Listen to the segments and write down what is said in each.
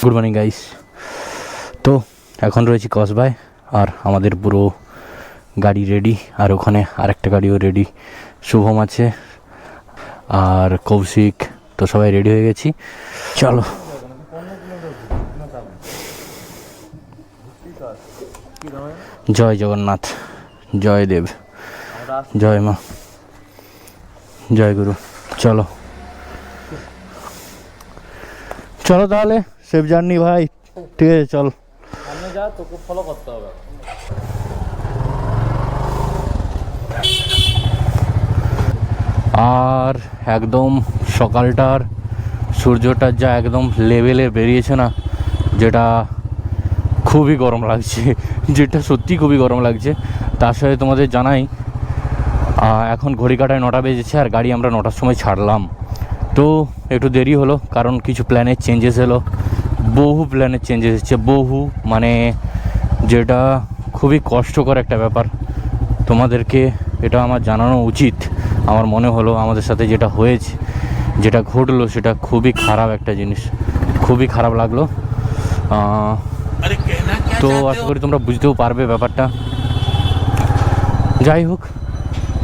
Good morning guys. তো এখন রয়েছি কসবায়, আর আমাদের পুরো গাড়ি রেডি, আর ওখানে আরেকটা গাড়িও রেডি। শুভম আছে আর কৌশিক, তো সবাই রেডি হয়ে গেছি, চলো। জয় জগন্নাথ, জয় দেব, জয় মা, জয় গুরু। চলো চলো তাহলে, সেফ জার্নি ভাই। ঠিক আছে চল, সামনে যা, তোকে ফলো করতে হবে। আর একদম সকালটার সূর্যটার যা একদম লেভেলে বেরিয়েছে না, যেটা খুবই গরম লাগছে, যেটা সত্যি খুবই গরম লাগছে। তার সাথে তোমাদের জানাই এখন ঘড়ি কাটায় 9টা বেজেছে, আর গাড়ি আমরা 9টার সময় ছাড়লাম। তো একটু দেরি হলো কারণ কিছু প্ল্যানের চেঞ্জেস এলো, বহু প্ল্যানের চেঞ্জেস এসেছে, বহু, মানে যেটা খুবই কষ্টকর একটা ব্যাপার। তোমাদেরকে এটা আমার জানানো উচিত। আমার মনে হলো আমাদের সাথে যেটা হয়েছে, যেটা ঘটলো, সেটা খুবই খারাপ একটা জিনিস, খুবই খারাপ লাগলো। তো আশা করি তোমরা বুঝতেও পারবে ব্যাপারটা। যাই হোক,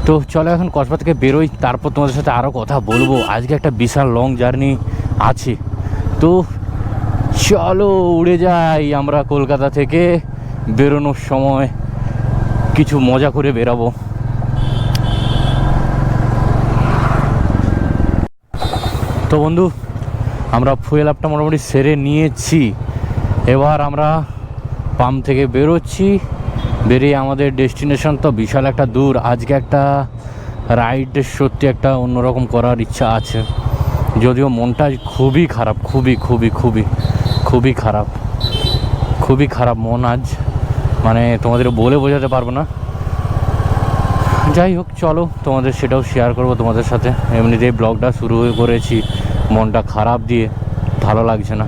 তো চলো এখন কসবা থেকে বেরোই, তারপর তোমাদের সাথে আরও কথা বলবো। আজকে একটা বিশাল লং জার্নি আছে, তো চলো উড়ে যাই আমরা। কলকাতা থেকে বেরোনোর সময় কিছু মজা করে বেরাবো। তো বন্ধু, আমরা ফুয়েল আপটা মোটামুটি সেরে নিয়েছি। এবার আমরা পাম্প থেকে বেরোচ্ছি, বেরিয়ে আমাদের ডেস্টিনেশন তো বিশাল একটা দূর। আজকে একটা রাইড সত্যি একটা অন্যরকম করার ইচ্ছা আছে, যদিও মনটা খুবই খারাপ, খুবই খুবই খুবই খুবই খারাপ, খুবই খারাপ মন আজ, মানে তোমাদের বলে বোঝাতে পারবো না। যাই হোক চলো, তোমাদের সেটাও শেয়ার করবো তোমাদের সাথে। এমনিতেই ব্লগটা শুরু করেছি মনটা খারাপ দিয়ে, ভালো লাগছে না।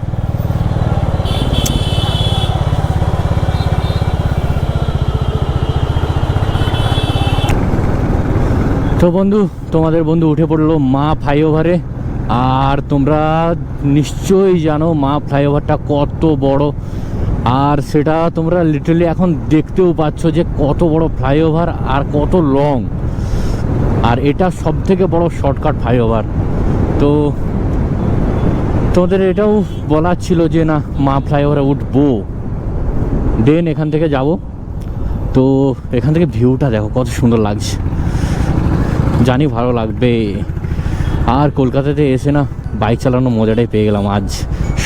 তো বন্ধু, তোমাদের বন্ধু উঠে পড়লো মা ফ্লাইওভারে। আর তোমরা নিশ্চয়ই জানো মা ফ্লাইওভারটা কত বড়, আর সেটা তোমরা লিটারালি এখন দেখতেও পাচ্ছ যে কত বড় ফ্লাইওভার আর কত লং। আর এটা সব থেকে বড় শর্টকাট ফ্লাইওভার। তো তোমাদের এটাও বলার ছিল যে না, মা ফ্লাইওভারে উঠবো, দেন এখান থেকে যাব। তো এখান থেকে ভিউটা দেখো কত সুন্দর লাগছে, জানি ভালো লাগবে। আর কলকাতাতে এসে না বাইক চালানোর মজাটাই পেয়ে গেলাম আজ।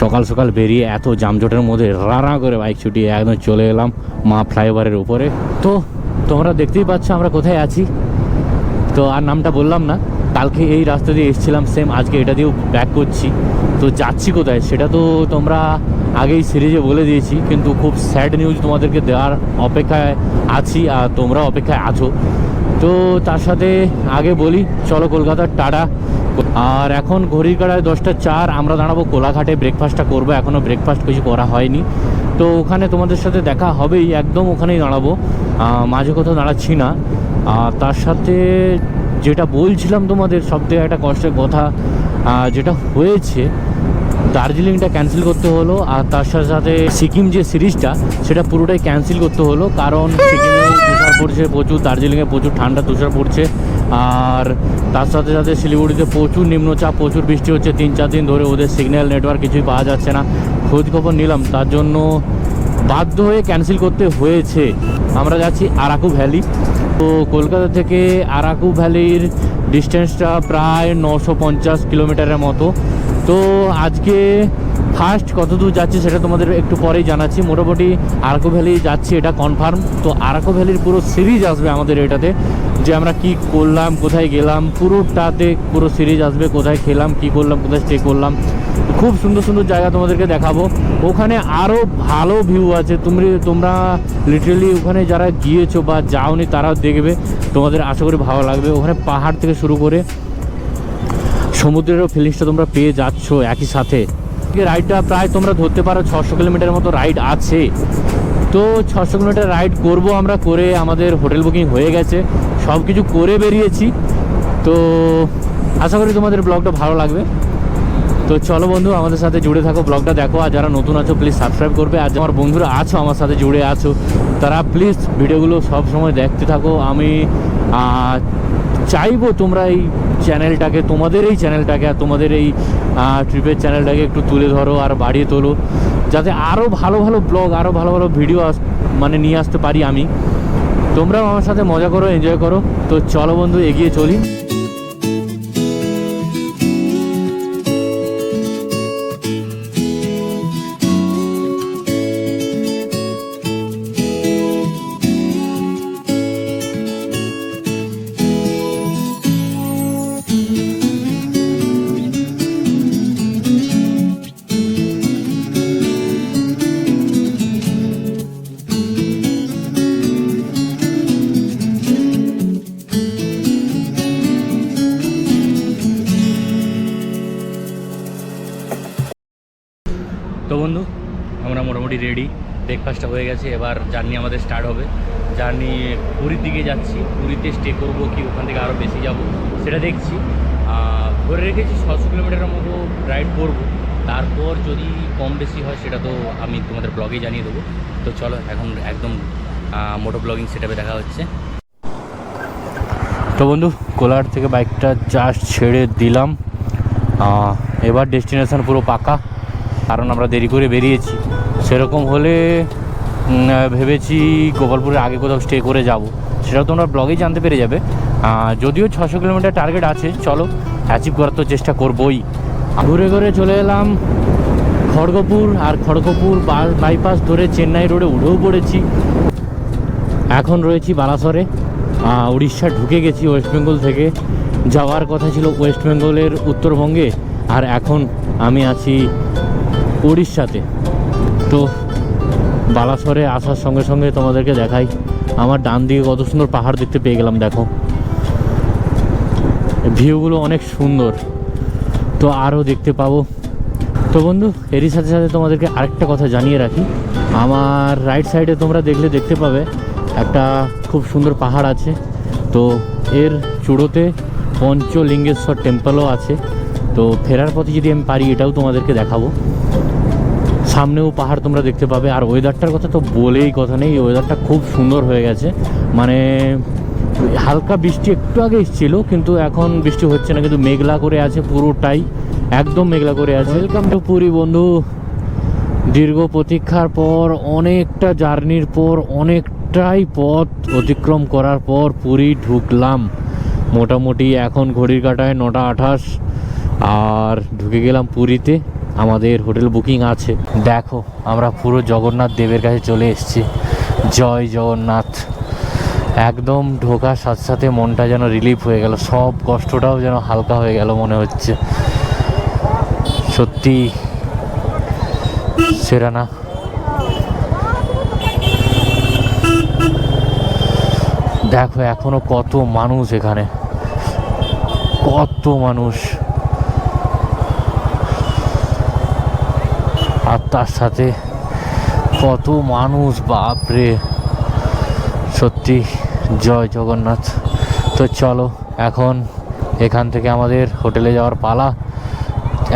সকাল সকাল বেরিয়ে এত যানজটের মধ্যে রাড়া করে বাইক ছুটিয়ে একদম চলে এলাম মা ফ্লাইওভারের উপরে। তো তোমরা দেখতেই পাচ্ছ আমরা কোথায় আছি। তো আর নামটা বললাম না, কালকে এই রাস্তা দিয়ে এসেছিলাম সেম, আজকে এটা দিয়েও ব্যাক করছি। তো যাচ্ছি কোথায় সেটা তো তোমরা আগেই সিরিজে বলে দিয়েছি, কিন্তু খুব স্যাড নিউজ তোমাদেরকে দেওয়ার অপেক্ষায় আছি, আর তোমরা অপেক্ষায় আছো। তো তার সাথে আগে বলি, চলো কলকাতার টাটা। আর এখন ঘড়ির কাটায় 10টা 4, আমরা দাঁড়াবো কোলাঘাটে, ব্রেকফাস্টটা করবো। এখনও ব্রেকফাস্ট কিছু করা হয়নি, তো ওখানে তোমাদের সাথে দেখা হবেই, একদম ওখানেই দাঁড়াবো, মাঝে কোথাও দাঁড়াচ্ছি না। আর তার সাথে যেটা বলছিলাম তোমাদের, সবথেকে একটা কষ্টের কথা যেটা হয়েছে, দার্জিলিংটা ক্যান্সেল করতে হলো। আর তার সাথে সাথে সিকিম যে সিরিজটা, সেটা পুরোটাই ক্যান্সেল করতে হলো, কারণ সিকিমে তুষার পড়ছে প্রচুর, দার্জিলিংয়ে প্রচুর ঠান্ডা তুষার পড়ছে। আর তার সাথে সাথে শিলিগুড়িতে প্রচুর নিম্নচাপ, প্রচুর বৃষ্টি হচ্ছে 3-4 দিন ধরে। ওদের সিগন্যাল নেটওয়ার্ক কিছুই পাওয়া যাচ্ছে না, খোঁজ খবর নিলাম, তার জন্য বাধ্য হয়ে ক্যান্সেল করতে হয়েছে। আমরা যাচ্ছি আরাকু ভ্যালি। তো কলকাতা থেকে আরাকু ভ্যালির ডিস্টেন্সটা প্রায় 950 কিলোমিটারের মতো। তো আজকে ফার্স্ট কত দূর যাচ্ছি সেটা তোমাদের একটু পরেই জানাচ্ছি। মোটামুটি আরাকু ভ্যালি যাচ্ছি, এটা কনফার্ম। তো আরাকু ভ্যালির পুরো সিরিজ আসবে আমাদের এটাতে, যে আমরা কি করলাম, কোথায় গেলাম, পুরোটাতে পুরো সিরিজ আসবে। কোথায় খেলাম, কি করলাম, কোথায় স্টে করলাম, খুব সুন্দর সুন্দর জায়গা তোমাদেরকে দেখাবো। ওখানে আরও ভালো ভিউ আছে, তোমরা লিটারেলি ওখানে যারা গিয়েছো বা যাওনি তারাও দেখবে, তোমাদের আশা করি ভালো লাগবে। ওখানে পাহাড় থেকে শুরু করে সমুদ্রেরও ফিলিংসটা তোমরা পেয়ে যাচ্ছ একই সাথে। রাইডটা প্রায় তোমরা ধরতে পারো 600 কিলোমিটার মতো রাইড আছে। তো 600 কিলোমিটার রাইড করব আমরা, করে আমাদের হোটেল বুকিং হয়ে গেছে, সব কিছু করে বেরিয়েছি। তো আশা করি তোমাদের ব্লগটা ভালো লাগবে। তো চলো বন্ধু, আমাদের সাথে জুড়ে থাকো, ব্লগটা দেখো। আর যারা নতুন আছো প্লিজ সাবস্ক্রাইব করবে। আর আমার বন্ধুরা আছো আমার সাথে জুড়ে আছো, তারা প্লিজ ভিডিওগুলো সব সময় দেখতে থাকো। আমি চাইবো তোমরা এই চ্যানেলটাকে, তোমাদের এই চ্যানেলটাকে আর তোমাদের এই ট্রিপের চ্যানেলটাকে একটু তুলে ধরো আর বাড়িয়ে তোলো, যাতে আরও ভালো ভালো ব্লগ, আরও ভালো ভালো ভিডিও মানে নিয়ে আসতে পারি আমি। তোমরাও আমার সাথে মজা করো, এনজয় করো। তো চলো বন্ধু, এগিয়ে চলি। তো বন্ধু, আমরা মোটামুটি রেডি, ব্রেকফাস্টটা হয়ে গেছে। এবার জার্নি আমাদের স্টার্ট হবে। জার্নি পুরীর দিকে যাচ্ছি। পুরীতে স্টে করবো কি ওখান থেকে আরও বেশি যাব সেটা দেখছি। ধরে রেখেছি 600 কিলোমিটারের মতো রাইড করবো। তারপর যদি কম বেশি হয় সেটা তো আমি তোমাদের ব্লগে জানিয়ে দেবো। তো চলো এখন একদম মোটো ব্লগিং সেটআপে দেখা হচ্ছে। তো বন্ধু, কোলার থেকে বাইকটা জাস্ট ছেড়ে দিলাম। এবার ডেস্টিনেশন পুরো পাকা, কারণ আমরা দেরি করে বেরিয়েছি। সেরকম হলে ভেবেছি গোপালপুরের আগে কোথাও স্টে করে যাব, সেটাও তোমরা ব্লগেই জানতে পেরে যাবে। যদিও 600 কিলোমিটার টার্গেট আছে, চলো অ্যাচিভ করার তো চেষ্টা করবোই। ঘুরে ঘুরে চলে এলাম খড়গপুর, আর খড়গপুর বাইপাস ধরে চেন্নাই রোডে উঠেও পড়েছি। এখন রয়েছি বালাসরে। উড়িষ্যা ঢুকে গেছি। ওয়েস্ট বেঙ্গল থেকে যাওয়ার কথা ছিল ওয়েস্ট বেঙ্গলের উত্তরবঙ্গে, আর এখন আমি আছি উড়িষ্যাতে। তো বালাসরে আসার সঙ্গে সঙ্গে তোমাদেরকে দেখাই, আমার ডান দিকে কত সুন্দর পাহাড় দেখতে পেয়ে গেলাম। দেখো ভিউগুলো অনেক সুন্দর, তো আরও দেখতে পাবো। তো বন্ধু, এরই সাথে সাথে তোমাদেরকে আরেকটা কথা জানিয়ে রাখি। আমার রাইট সাইডে তোমরা দেখতে পাবে একটা খুব সুন্দর পাহাড় আছে। তো এর চূড়োতে পঞ্চলিঙ্গেশ্বর টেম্পলও আছে। তো ফেরার পথে যদি আমি পারি এটাও তোমাদেরকে দেখাবো। সামনেও পাহাড় তোমরা দেখতে পাবে। আর ওয়েদারটার কথা তো বলেই কথা নেই, ওয়েদারটা খুব সুন্দর হয়ে গেছে। মানে হালকা বৃষ্টি একটু আগে এসেছিলো, কিন্তু এখন বৃষ্টি হচ্ছে না, কিন্তু মেঘলা করে আছে পুরোটাই, একদম মেঘলা করে আছে। ওয়েলকাম টু পুরী বন্ধু। দীর্ঘ প্রতীক্ষার পর, অনেকটা জার্নির পর, অনেকটাই পথ অতিক্রম করার পর পুরী ঢুকলাম। মোটামুটি এখন ঘড়ির কাঁটায় 9:28, আর ঢুকে গেলাম পুরীতে। আমাদের হোটেল বুকিং আছে। দেখো আমরা পুরো জগন্নাথ দেবের কাছে চলে এসেছি। জয় জগন্নাথ। একদম ঢোকার সাথে সাথে মনটা যেন রিলিফ হয়ে গেল, সব কষ্টটাও যেন হালকা হয়ে গেল মনে হচ্ছে। সত্যি সেরা না? দেখো এখনো কত মানুষ এখানে, কত মানুষ। আর তার সাথে কত মানুষ, বাপরে, সত্যি জয় জগন্নাথ। তো চলো এখন এখান থেকে আমাদের হোটেলে যাওয়ার পালা।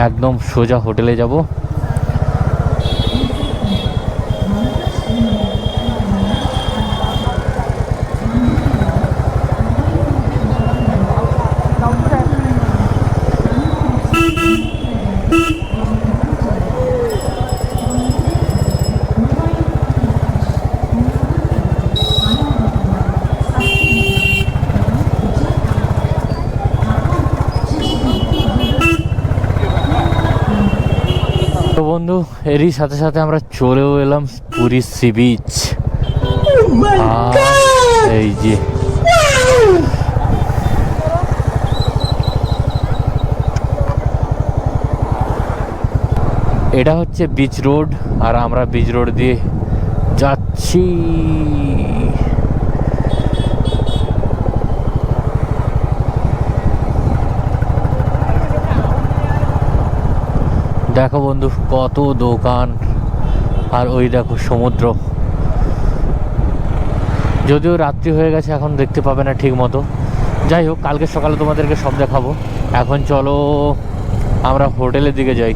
একদম সোজা হোটেলে যাব। তো বন্ধু, এরই সাথে সাথে আমরা চলেও এলাম পুরী সি বিচ। এই যে এটা হচ্ছে বিচ রোড, আর আমরা বিচ রোড দিয়ে যাচ্ছি। দেখো বন্ধু কত দোকান, আর ওই দেখো সমুদ্র। যদিও রাত্রি হয়ে গেছে, এখন দেখতে পাবে না ঠিক মতো। যাই হোক, কালকে সকালে তোমাদেরকে সব দেখাবো। এখন চলো আমরা হোটেলের দিকে যাই।